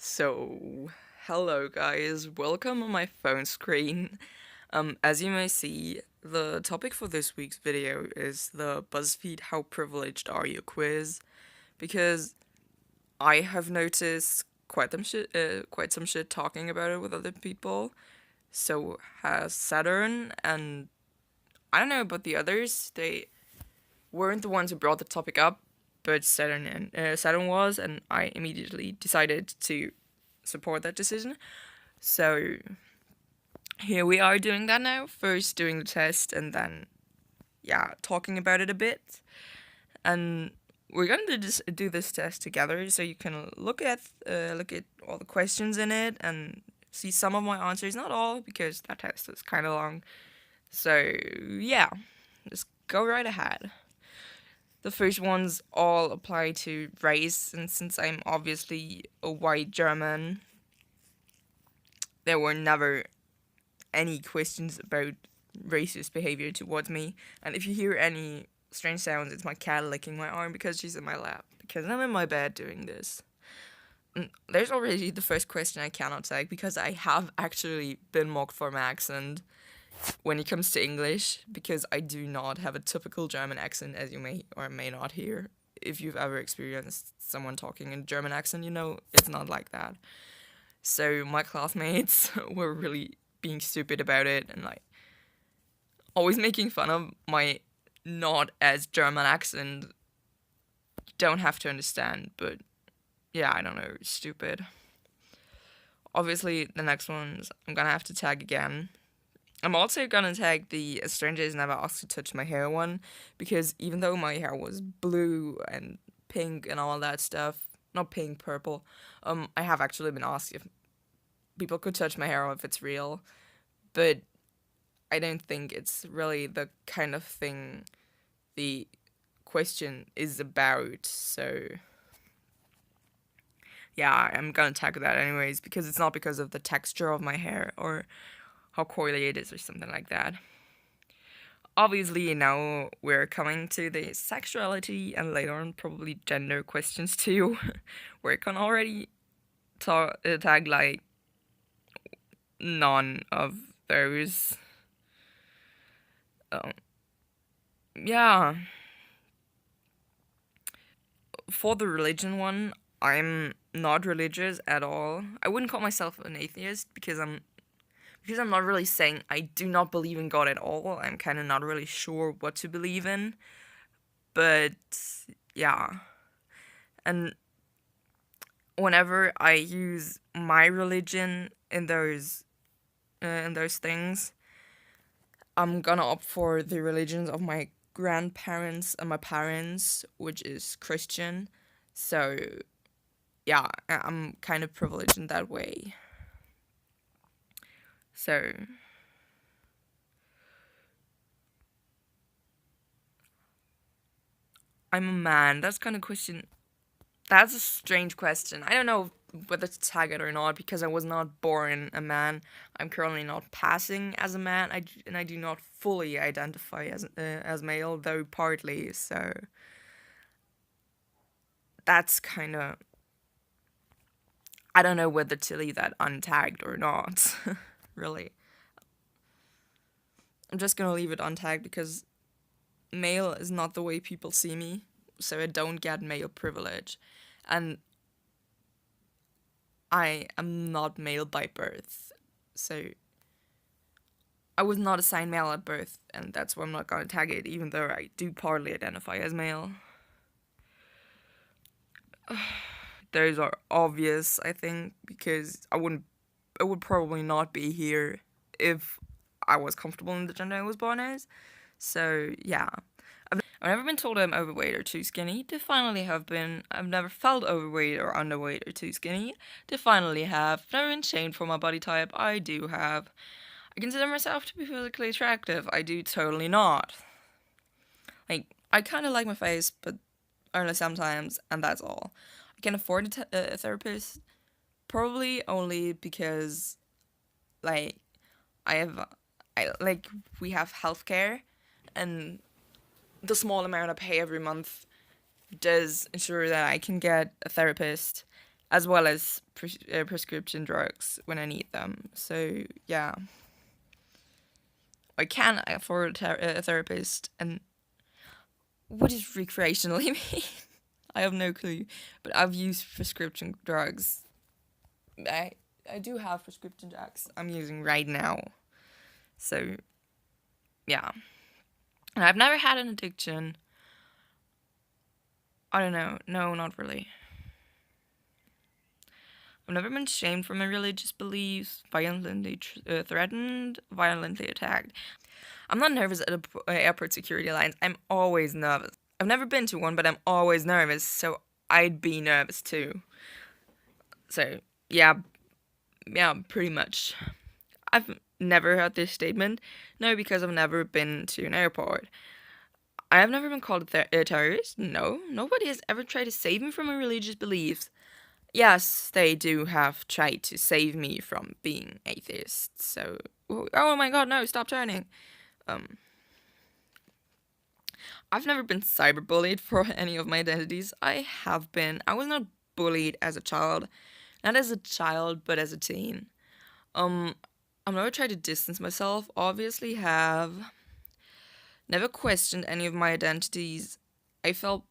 So, hello guys, welcome on my phone screen. As you may see, the topic for this week's video is the BuzzFeed How Privileged Are You quiz, because I have noticed quite some shit talking about it with other people. So has Saturn, and I don't know about the others. They weren't the ones who brought the topic up, but Saturn was, and I immediately decided to support that decision. So here we are doing that now. First doing the test, and then talking about it a bit. And we're gonna do this test together, so you can look at all the questions in it and see some of my answers, not all, because that test is kind of long. So yeah, just go right ahead. The first ones all apply to race, and since I'm obviously a white German, there were never any questions about racist behavior towards me. And if you hear any strange sounds, it's my cat licking my arm because she's in my lap, because I'm in my bed doing this. And there's already the first question I cannot take, because I have actually been mocked for my accent when it comes to English, because I do not have a typical German accent, as you may or may not hear. If you've ever experienced someone talking in a German accent, you know it's not like that. So my classmates were really being stupid about it, and like always making fun of my not as German accent. You don't have to understand, but yeah, I don't know, stupid. Obviously, the next ones I'm gonna have to tag again. I'm also gonna tag the "A Stranger Has Never Asked to Touch My Hair" one, because even though my hair was blue and pink and all that stuff, not pink, purple, I have actually been asked if people could touch my hair or if it's real, but I don't think it's really the kind of thing the question is about. So yeah, I'm gonna tackle that anyways, because it's not because of the texture of my hair or how coily it is or something like that. Obviously, now we're coming to the sexuality and later on probably gender questions too, where I can already tag like none of those. Um, yeah. For the religion one, I'm not religious at all. I wouldn't call myself an atheist, because I'm not really saying I do not believe in God at all. I'm kind of not really sure what to believe in. But yeah. And whenever I use my religion in those things, I'm gonna opt for the religions of my grandparents and my parents, which is Christian. So yeah, I'm kind of privileged in that way. So I'm a man. That's kind of question. That's a strange question. I don't know whether to tag it or not, because I was not born a man. I'm currently not passing as a man. And I do not fully identify as male, though partly. So that's kind of, I don't know whether to leave that untagged or not. Really, I'm just gonna leave it untagged, because male is not the way people see me. So I don't get male privilege, and I am not male by birth. So I was not assigned male at birth, and that's why I'm not gonna tag it, even though I do partly identify as male. Those are obvious, I think, because I would probably not be here if I was comfortable in the gender I was born as. So yeah. I've never been told I'm overweight or too skinny. To finally have been. I've never felt overweight or underweight or too skinny. To finally have. Never been shamed for my body type. I do have. I consider myself to be physically attractive. I do totally not. Like, I kind of like my face, but only sometimes, and that's all. I can afford a therapist, probably only because, like, I have, we have healthcare, and the small amount I pay every month does ensure that I can get a therapist, as well as prescription drugs when I need them. So yeah, I can afford a therapist. And what does recreationally mean? I have no clue, but I've used prescription drugs. I I do have prescription drugs I'm using right now. So yeah, and I've never had an addiction. I don't know. No, not really. I've never been shamed for my religious beliefs, violently threatened, violently attacked. I'm not nervous at airport security lines. I'm always nervous. I've never been to one, but I'm always nervous, so I'd be nervous too. So, yeah, pretty much. I've never heard this statement. No, because I've never been to an airport. I have never been called a terrorist. No, nobody has ever tried to save me from my religious beliefs. Yes, they do have tried to save me from being atheist. So, oh my god, no, stop turning. Um, I've never been cyberbullied for any of my identities. I have been. I was not bullied as a child. Not as a child, but as a teen. Um, I've never tried to distance myself. Obviously, have never questioned any of my identities. I felt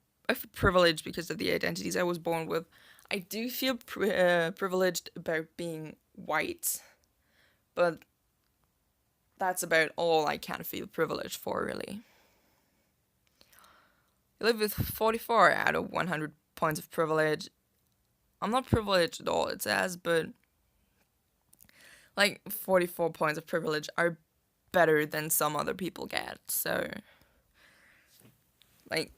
privileged because of the identities I was born with. I do feel privileged about being white, but that's about all I can feel privileged for, really. I live with 44 out of 100 points of privilege. I'm not privileged at all, it says, but like 44 points of privilege are better than some other people get. So, like,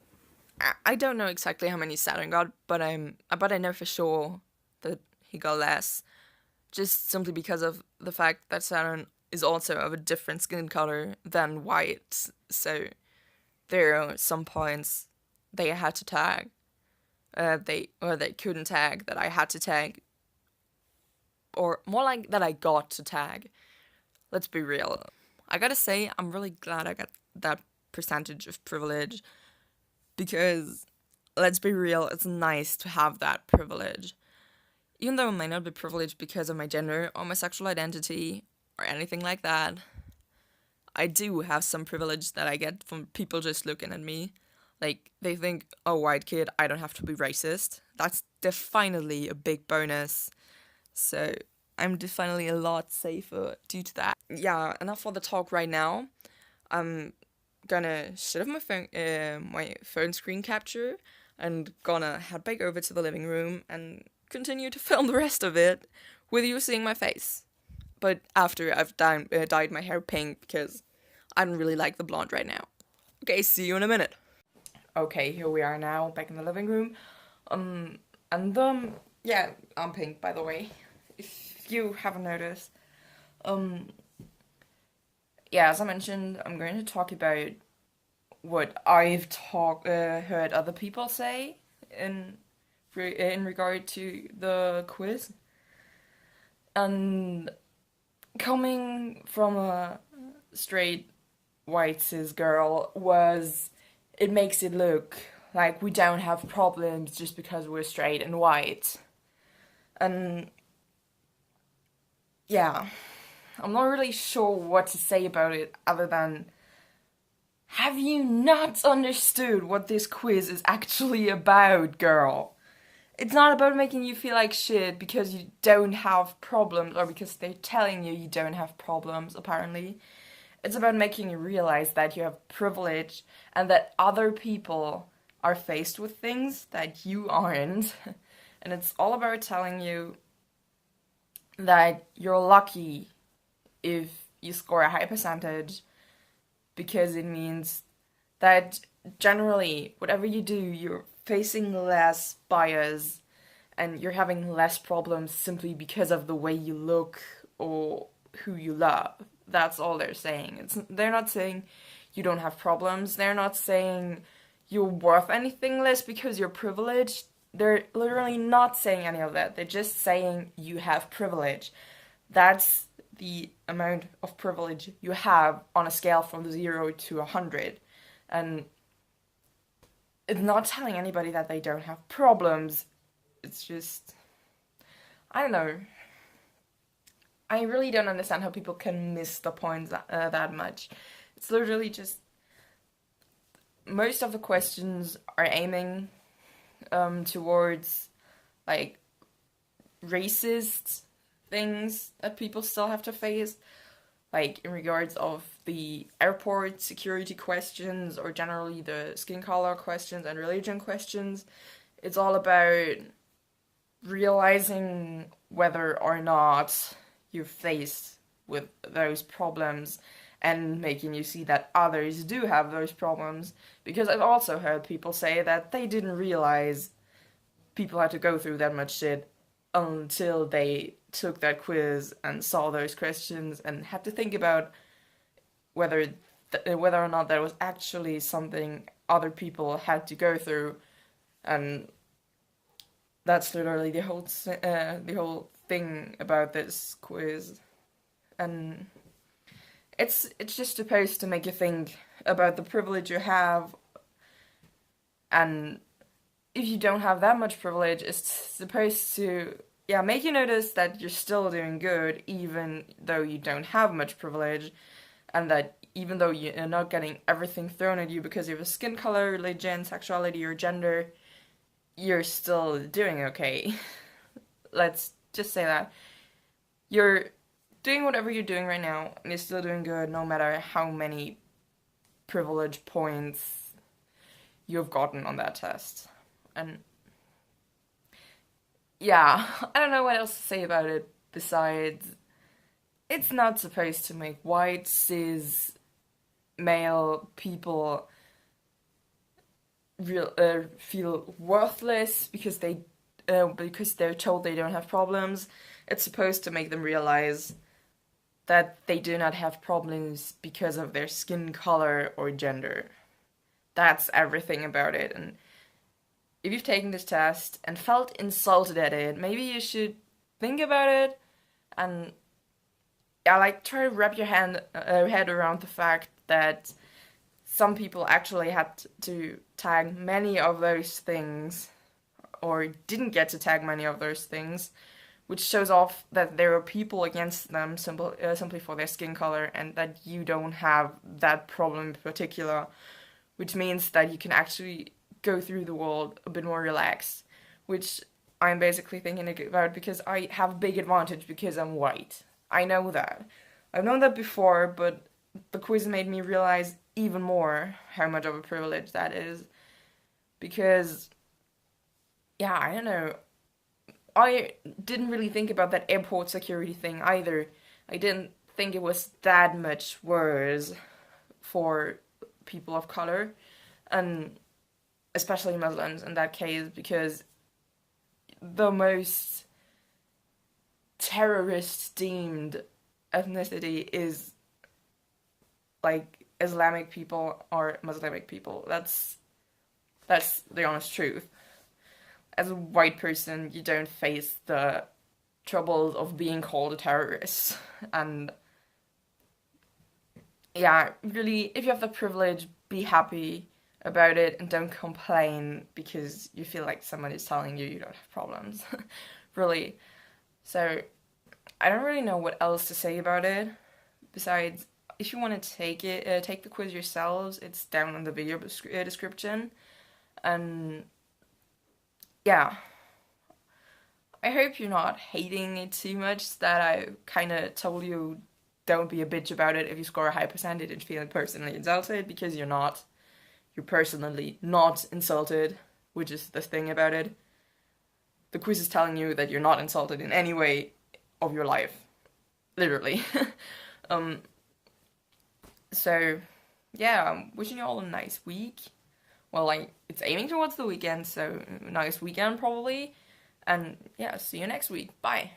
I don't know exactly how many Saturn got, but I know for sure that he got less, just simply because of the fact that Saturn is also of a different skin color than white. So there are some points they had to tag, they couldn't tag that I had to tag, or more like that I got to tag. Let's be real. I gotta say, I'm really glad I got that percentage of privilege, because let's be real, it's nice to have that privilege. Even though I might not be privileged because of my gender or my sexual identity or anything like that, I do have some privilege that I get from people just looking at me. Like, they think, oh, white kid, I don't have to be racist. That's definitely a big bonus. So, I'm definitely a lot safer due to that. Yeah, enough for the talk right now. I'm gonna shut off my phone screen capture, and gonna head back over to the living room and continue to film the rest of it with you seeing my face. But after I've dyed my hair pink, because I don't really like the blonde right now. Okay, see you in a minute. Okay, here we are now, back in the living room. And yeah, I'm pink, by the way, if you haven't noticed. Um, yeah, as I mentioned, I'm going to talk about what I've heard other people say in regard to the quiz. And coming from a straight white cis girl, it makes it look like we don't have problems just because we're straight and white. And yeah, I'm not really sure what to say about it other than, have you not understood what this quiz is actually about, girl? It's not about making you feel like shit because you don't have problems, or because they're telling you don't have problems, apparently. It's about making you realize that you have privilege and that other people are faced with things that you aren't. And it's all about telling you that you're lucky if you score a high percentage, because it means that generally, whatever you do, you're facing less bias and you're having less problems simply because of the way you look or who you love. That's all they're saying. They're not saying you don't have problems. They're not saying you're worth anything less because you're privileged. They're literally not saying any of that. They're just saying you have privilege. That's the amount of privilege you have on a scale from 0 to 100. And it's not telling anybody that they don't have problems. It's just, I don't know. I really don't understand how people can miss the points that much. It's literally just most of the questions are aiming towards like racist things that people still have to face, like in regards of the airport security questions or generally the skin color questions and religion questions. It's all about realizing whether or not you're faced with those problems and making you see that others do have those problems. Because I've also heard people say that they didn't realize people had to go through that much shit until they took that quiz and saw those questions and had to think about whether whether or not that was actually something other people had to go through. And that's literally the whole thing about this quiz. And it's just supposed to make you think about the privilege you have, and if you don't have that much privilege, it's supposed to, yeah, make you notice that you're still doing good even though you don't have much privilege, and that even though you're not getting everything thrown at you because of your skin color, religion, sexuality, or gender, you're still doing okay. Let's just say that. You're doing whatever you're doing right now, and you're still doing good no matter how many privilege points you've gotten on that test. And yeah, I don't know what else to say about it besides it's not supposed to make white, cis, male people feel worthless because they're told they don't have problems. It's supposed to make them realize that they do not have problems because of their skin color or gender. That's everything about it. And if you've taken this test and felt insulted at it, maybe you should think about it and, yeah, like try to wrap your head around the fact that some people actually had to tag many of those things or didn't get to tag many of those things, which shows off that there are people against them simply for their skin color, and that you don't have that problem in particular, which means that you can actually go through the world a bit more relaxed, which I'm basically thinking about because I have a big advantage because I'm white. I know that. I've known that before, but the quiz made me realize even more how much of a privilege that is. Because, yeah, I don't know. I didn't really think about that airport security thing either. I didn't think it was that much worse for people of color, and especially Muslims in that case, because the most terrorist deemed ethnicity is like Islamic people or Muslimic people. That's the honest truth. As a white person, you don't face the troubles of being called a terrorist. And yeah, really, if you have the privilege, be happy about it and don't complain because you feel like someone is telling you you don't have problems. Really. So, I don't really know what else to say about it. Besides, if you want to take the quiz yourselves, it's down in the video description. And yeah, I hope you're not hating it too much, that I kind of told you don't be a bitch about it if you score a high percentage and feeling personally insulted, because you're not. You're personally not insulted, which is the thing about it. The quiz is telling you that you're not insulted in any way of your life. Literally. So, yeah, I'm wishing you all a nice week. Well, like, it's aiming towards the weekend, so nice weekend probably. And yeah, see you next week. Bye.